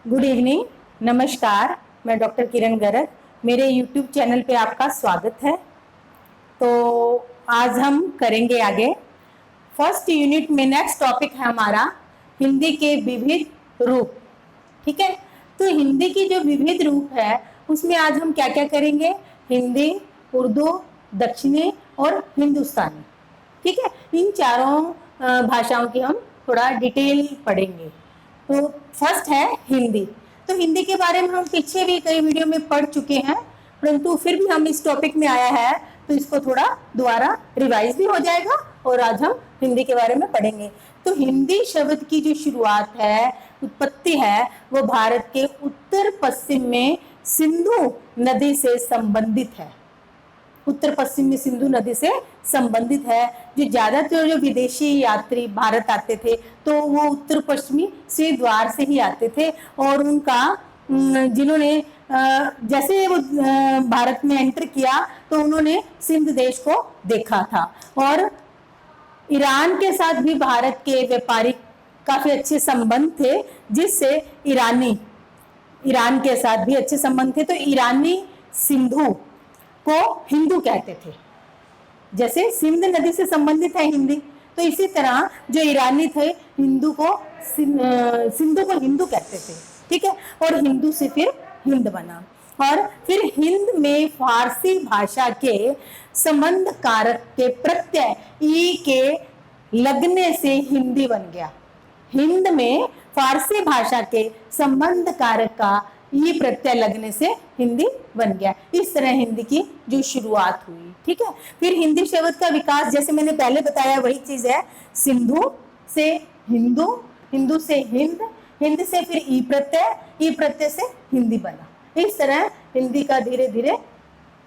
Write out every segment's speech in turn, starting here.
Good evening, नमस्कार। मैं doctor किरण गर्ग, मेरे यूट्यूब चैनल पे आपका स्वागत है। तो आज हम करेंगे आगे फर्स्ट यूनिट में नेक्स्ट टॉपिक है हमारा हिंदी के विविध रूप। ठीक है, तो हिंदी की जो विविध रूप है उसमें आज हम क्या क्या करेंगे, हिंदी, उर्दू, दक्षिणी और हिंदुस्तानी। ठीक है, इन चारों भाषाओं की हम थोड़ा डिटेल पढ़ेंगे। तो फर्स्ट है हिंदी। तो हिंदी के बारे में हम पीछे भी कई वीडियो में पढ़ चुके हैं, परंतु फिर भी हम इस टॉपिक में आया है तो इसको थोड़ा दोबारा रिवाइज भी हो जाएगा और आज हम हिंदी के बारे में पढ़ेंगे। तो हिंदी शब्द की जो शुरुआत है, उत्पत्ति है, वो भारत के उत्तर पश्चिम में सिंधु नदी से संबंधित है। उत्तर पश्चिम में सिंधु नदी से संबंधित है। जो ज्यादातर जो विदेशी यात्री भारत आते थे तो वो उत्तर पश्चिमी श्री द्वार से ही आते थे और उनका जिन्होंने जैसे वो भारत में एंटर किया तो उन्होंने सिंध देश को देखा था। और ईरान के साथ भी भारत के व्यापारिक काफी अच्छे संबंध थे, जिससे ईरान के साथ भी अच्छे संबंध थे। तो ईरानी सिंधु को हिंदू कहते थे। जैसे सिंध नदी से संबंधित है हिंदी, तो इसी तरह जो ईरानी थे सिंधु को हिंदू कहते थे। ठीक है, और हिंदू से फिर हिंद बना। और फिर हिंद में फारसी भाषा के संबंध कारक के प्रत्यय ई के लगने से हिंदी बन गया। हिंद में फारसी भाषा के संबंध कारक का ये प्रत्यय लगने से हिंदी बन गया। इस तरह हिंदी की जो शुरुआत हुई। ठीक है, फिर हिंदी शब्द का विकास जैसे मैंने पहले बताया वही चीज है, सिंधु से हिंदू, हिंदू से हिंद, हिंद से फिर ई प्रत्यय से हिंदी बना। इस तरह हिंदी का धीरे धीरे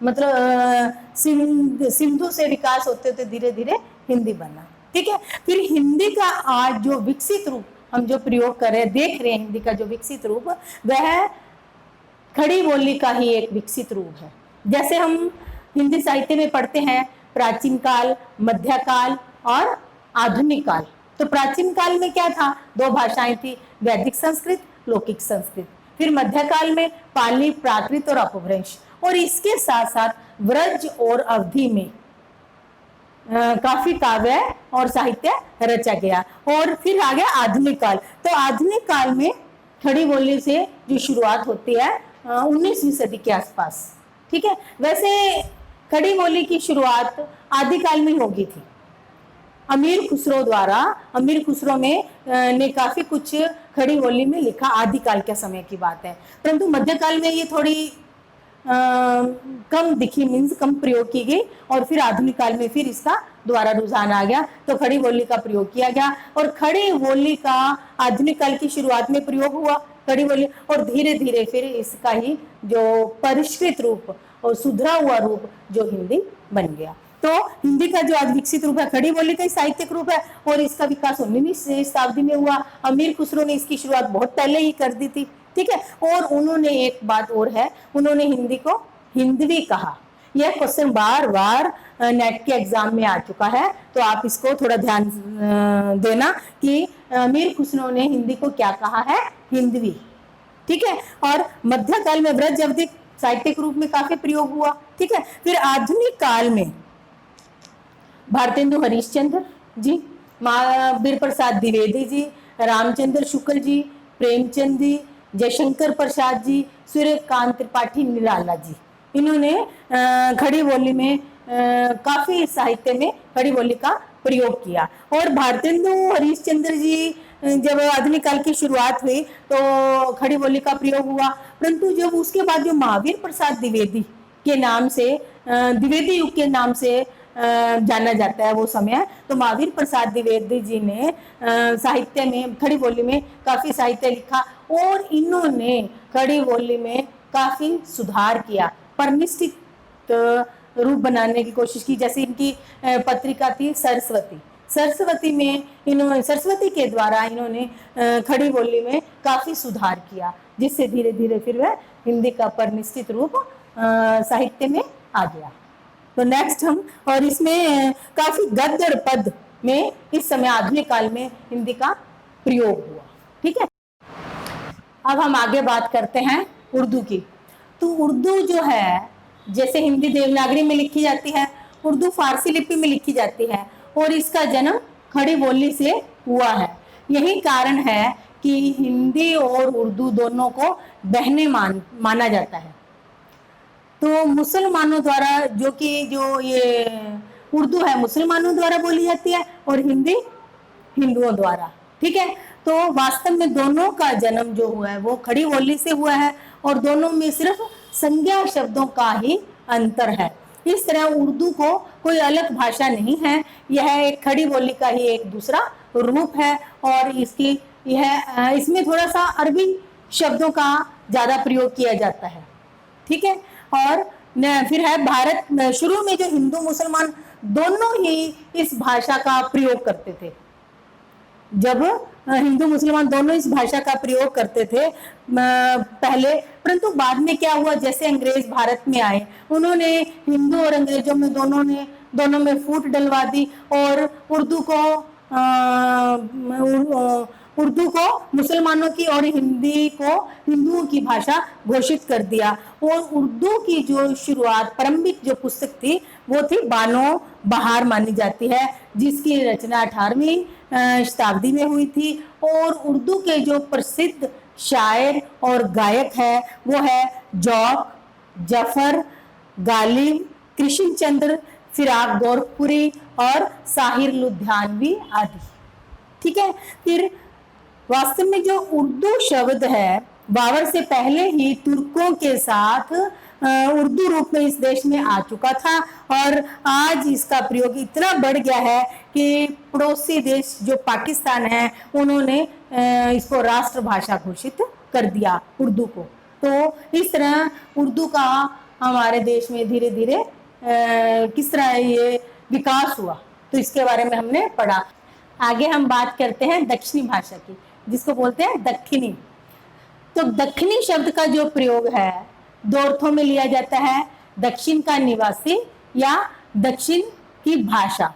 मतलब सिंधु से विकास होते होते धीरे धीरे हिंदी बना। ठीक है, फिर हिंदी का आज जो विकसित रूप हम जो प्रयोग कर रहे हैं, देख रहे हैं, हिंदी का जो विकसित रूप वह खड़ी बोली का ही एक विकसित रूप है। जैसे हम हिंदी साहित्य में पढ़ते हैं प्राचीन काल, मध्यकाल और आधुनिक काल। तो प्राचीन काल में क्या था, दो भाषाएं थी, वैदिक संस्कृत, लौकिक संस्कृत। फिर मध्यकाल में पाली, प्राकृत और अपभ्रंश। और इसके साथ साथ व्रज और अवधि में काफी काव्य और साहित्य रचा गया। और फिर आ गया आधुनिक काल। तो आधुनिक काल में खड़ी बोली से जो शुरुआत होती है 19वीं सदी के आसपास। ठीक है, वैसे खड़ी बोली की शुरुआत आदिकाल में होगी थी अमीर खुसरो द्वारा। अमीर खुसरो ने काफी कुछ खड़ी बोली में लिखा, आदिकाल के समय की बात है। परंतु मध्यकाल में ये थोड़ी कम दिखी, मीन्स कम प्रयोग की गई। और फिर आधुनिक काल में फिर इसका दोबारा रुझान आ गया तो खड़ी बोली का प्रयोग किया गया। और खड़ी बोली का आधुनिक काल की शुरुआत में प्रयोग हुआ खड़ी बोली, और धीरे धीरे फिर इसका ही जो परिष्कृत रूप और सुधरा हुआ रूप जो हिंदी बन गया। तो हिंदी का जो आज विकसित रूप है खड़ी बोली का साहित्यिक रूप है और इसका विकास 19वीं शताब्दी में हुआ। अमीर खुसरो ने इसकी शुरुआत बहुत पहले ही कर दी थी। ठीक है, और उन्होंने एक बात और है, उन्होंने हिंदी को हिंदवी कहा। यह क्वेश्चन बार बार नेट के एग्जाम में आ चुका है, तो आप इसको थोड़ा ध्यान देना कि अमीर खुसरो ने हिंदी को क्या कहा है, हिंदवी। ठीक है, और मध्यकाल में व्रज अवधि साहित्यिक रूप में काफी प्रयोग हुआ। ठीक है, फिर आधुनिक काल में भारतेंदु हरिश्चंद्र जी, महावीर प्रसाद द्विवेदी जी, रामचंद्र शुक्ल जी, प्रेमचंद जी, जयशंकर प्रसाद जी, सूर्यकांत त्रिपाठी, निराला जी, इन्होंने खड़ी बोली में काफी साहित्य में खड़ी बोली का प्रयोग किया। और भारतेंदु हरिश्चंद्र जी जब आधुनिक काल की शुरुआत हुई तो खड़ी बोली का प्रयोग हुआ। परंतु जब उसके बाद जो महावीर प्रसाद द्विवेदी के नाम से, द्विवेदी युग के नाम से जाना जाता है वो समय, तो महावीर प्रसाद द्विवेदी जी ने साहित्य में खड़ी बोली में काफी साहित्य लिखा और इन्होंने खड़ी बोली में काफी सुधार किया, परिनिष्ठित रूप बनाने की कोशिश की। जैसे इनकी पत्रिका थी सरस्वती में इन्होंने, सरस्वती के द्वारा इन्होंने खड़ी बोली में काफी सुधार किया, जिससे धीरे धीरे फिर वह हिंदी का परिनिष्ठित रूप साहित्य में आ गया। तो नेक्स्ट हम, और इसमें काफी गद्य और पद में इस समय आधुनिक काल में हिंदी का प्रयोग हुआ। ठीक है, अब हम आगे बात करते हैं उर्दू की। तो उर्दू जो है, जैसे हिंदी देवनागरी में लिखी जाती है, उर्दू फारसी लिपि में लिखी जाती है और इसका जन्म खड़ी बोली से हुआ है। यही कारण है कि हिंदी और उर्दू दोनों को बहने माना जाता है। तो मुसलमानों द्वारा जो ये उर्दू है मुसलमानों द्वारा बोली जाती है और हिंदी हिंदुओं द्वारा। ठीक है, तो वास्तव में दोनों का जन्म जो हुआ है वो खड़ी बोली से हुआ है और दोनों में सिर्फ संज्ञा शब्दों का ही अंतर है। इस तरह उर्दू को कोई अलग भाषा नहीं है, यह एक खड़ी बोली का ही एक दूसरा रूप है और इसमें थोड़ा सा अरबी शब्दों का ज्यादा प्रयोग किया जाता है। ठीक है, और फिर है भारत। शुरू में जो हिंदू मुसलमान दोनों ही इस भाषा का प्रयोग करते थे, जब हिंदू मुसलमान दोनों इस भाषा का प्रयोग करते थे पहले, परंतु बाद में क्या हुआ, जैसे अंग्रेज भारत में आए, उन्होंने हिंदू और अंग्रेजों में दोनों में फूट डलवा दी और उर्दू को मुसलमानों की और हिंदी को हिंदुओं की भाषा घोषित कर दिया। और उर्दू की जो शुरुआत, प्रारंभिक जो पुस्तक थी वो थी बानो बहार मानी जाती है, जिसकी रचना 18वीं शताब्दी में हुई थी। और उर्दू के जो प्रसिद्ध शायर और गायक है वो है जौक, जफर, गालिब, कृष्ण चंद्र, फिराक गोरखपुरी और साहिर लुधियानवी आदि। ठीक है, फिर वास्तव में जो उर्दू शब्द है बाबर से पहले ही तुर्कों के साथ उर्दू रूप में इस देश में आ चुका था और आज इसका प्रयोग इतना बढ़ गया है कि पड़ोसी देश जो पाकिस्तान है उन्होंने इसको राष्ट्रभाषा घोषित कर दिया उर्दू को। तो इस तरह उर्दू का हमारे देश में धीरे धीरे किस तरह ये विकास हुआ, तो इसके बारे में हमने पढ़ा। आगे हम बात करते हैं दक्षिणी भाषा की, जिसको बोलते हैं दक्षिणी। तो दक्षिणी शब्द का जो प्रयोग है दो अर्थों में लिया जाता है, दक्षिण का निवासी या दक्षिण की भाषा।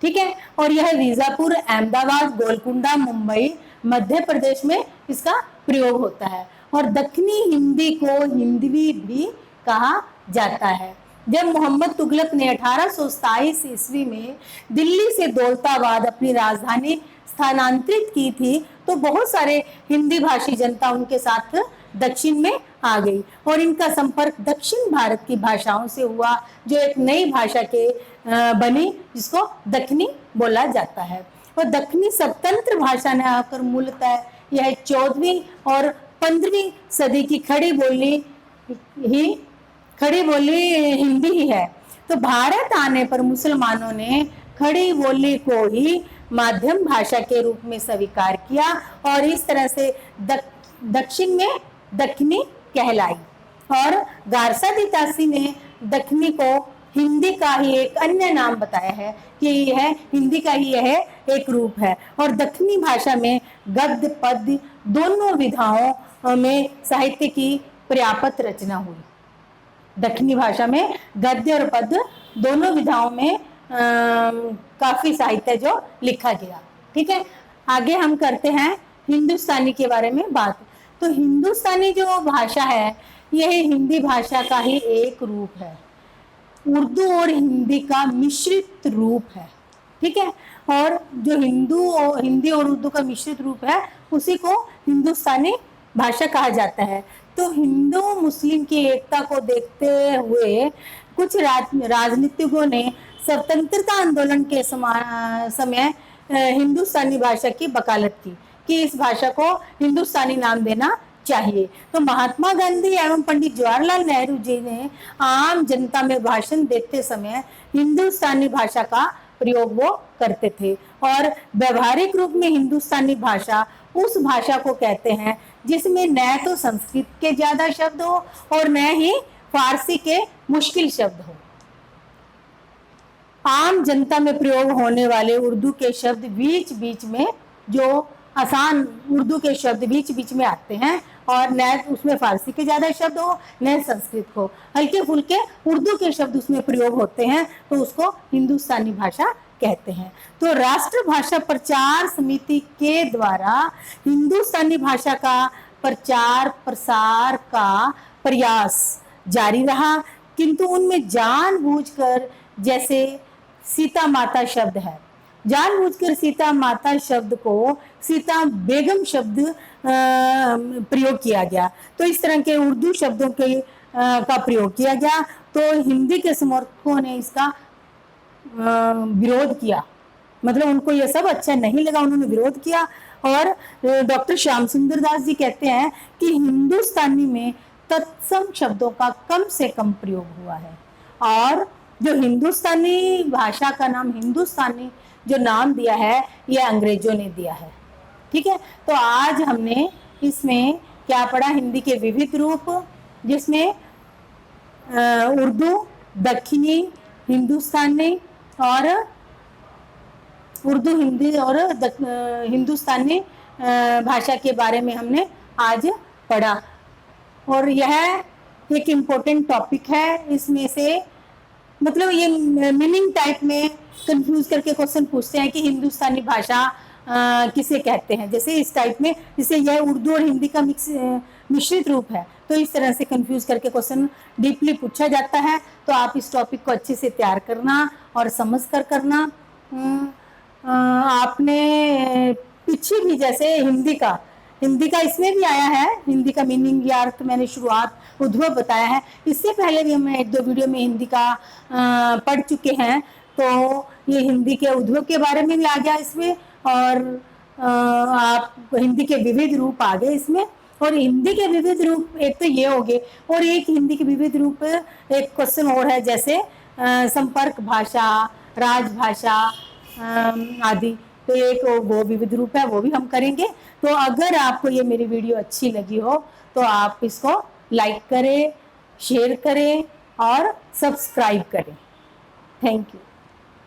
ठीक है, और यह बीजापुर, अहमदाबाद, गोलकुंडा, मुंबई, मध्य प्रदेश में इसका प्रयोग होता है। और दक्षिणी हिंदी को हिंदवी भी कहा जाता है। जब मोहम्मद तुगलक ने 1827 ईस्वी में दिल्ली से दौलताबाद अपनी राजधानी स्थानांतरित की थी तो बहुत सारे हिंदी भाषी जनता उनके साथ दक्षिण में आ गई और इनका संपर्क दक्षिण भारत की भाषाओं से हुआ, जो एक नई भाषा के बनी जिसको दक्षिणी बोला जाता है। और दक्षिणी स्वतंत्र भाषा ने आकर मूलतः यह 14वीं और 15वीं सदी की खड़ी बोली हिंदी ही है। तो भारत आने पर मुसलमानों ने खड़ी बोली को ही माध्यम भाषा के रूप में स्वीकार किया और इस तरह से दक्षिण में दक्षिणी कहलाई। और गारसादी तासी ने दक्षिणी को हिंदी का ही एक अन्य नाम बताया है कि यह हिंदी का ही यह एक रूप है। और दक्षिणी भाषा में गद्य पद्य दोनों विधाओं में साहित्य की पर्याप्त रचना हुई। दक्षिणी भाषा में गद्य और पद्य दोनों विधाओं में काफी साहित्य जो लिखा गया। ठीक है, आगे हम करते हैं हिंदुस्तानी के बारे में बात। तो हिंदुस्तानी जो भाषा है यह हिंदी भाषा का ही एक रूप है, उर्दू और हिंदी का मिश्रित रूप है। ठीक है, और जो हिंदी और उर्दू का मिश्रित रूप है उसी को हिंदुस्तानी भाषा कहा जाता है। तो हिंदू मुस्लिम की एकता को देखते हुए कुछ राजनीतिज्ञों ने स्वतंत्रता आंदोलन के समय हिंदुस्तानी भाषा की वकालत की कि इस भाषा को हिंदुस्तानी नाम देना चाहिए। तो महात्मा गांधी एवं पंडित जवाहरलाल नेहरू जी ने आम जनता में भाषण देते समय हिंदुस्तानी भाषा का प्रयोग वो करते थे। और व्यवहारिक रूप में हिंदुस्तानी भाषा उस भाषा को कहते हैं जिसमें न तो संस्कृत के ज्यादा शब्द हो और न ही फारसी के मुश्किल शब्द हो। आम जनता में प्रयोग होने वाले उर्दू के शब्द बीच बीच में जो आसान उर्दू के शब्द बीच बीच में आते हैं और न उसमें फारसी के ज्यादा शब्द हो न संस्कृत हो, हल्के फुल्के उर्दू के शब्द उसमें प्रयोग होते हैं, तो उसको हिंदुस्तानी भाषा कहते हैं। तो राष्ट्र भाषा प्रचार समिति के द्वारा हिंदुस्तानी भाषा का प्रचार प्रसार का प्रयास जारी रहा, किंतु उनमें जानबूझकर, जैसे सीता माता शब्द है, जानबूझकर सीता माता शब्द को सीता बेगम शब्द प्रयोग किया गया। तो इस तरह के उर्दू शब्दों के का प्रयोग किया गया। तो हिंदी के समर्थकों ने इसका विरोध किया, मतलब उनको ये सब अच्छा नहीं लगा, उन्होंने विरोध किया। और डॉक्टर श्याम सुंदर दास जी कहते हैं कि हिंदुस्तानी में तत्सम शब्दों का कम से कम प्रयोग हुआ है, और जो हिंदुस्तानी भाषा का नाम हिंदुस्तानी जो नाम दिया है ये अंग्रेजों ने दिया है। ठीक है, तो आज हमने इसमें क्या पढ़ा, हिंदी के विविध रूप, जिसमें उर्दू, दक्षिणी हिंदुस्तानी और उर्दू, हिंदी और हिंदुस्तानी भाषा के बारे में हमने आज पढ़ा। और यह एक इम्पोर्टेंट टॉपिक है, इसमें से मतलब ये मीनिंग टाइप में कंफ्यूज करके क्वेश्चन पूछते हैं कि हिंदुस्तानी भाषा किसे कहते हैं, जैसे इस टाइप में, जैसे यह उर्दू और हिंदी का मिश्रित रूप है, तो इस तरह से कंफ्यूज करके क्वेश्चन डीपली पूछा जाता है। तो आप इस टॉपिक को अच्छे से तैयार करना और समझ कर करना। आपने पीछे भी जैसे हिंदी का इसमें भी आया है, हिंदी का मीनिंग या अर्थ मैंने शुरुआत उद्भव बताया है। इससे पहले भी हम 1-2 वीडियो में हिंदी का पढ़ चुके हैं, तो ये हिंदी के उद्भव के बारे में भी आ गया इसमें, और आप हिंदी के विविध रूप आ गए इसमें। और हिंदी के विविध रूप एक तो ये हो गए, और एक हिंदी के विविध रूप एक क्वेश्चन और है, जैसे संपर्क भाषा, राजभाषा आदि, तो एक वो विविध रूप है, वो भी हम करेंगे। तो अगर आपको ये मेरी वीडियो अच्छी लगी हो तो आप इसको लाइक करें, शेयर करें और सब्सक्राइब करें। Thank you.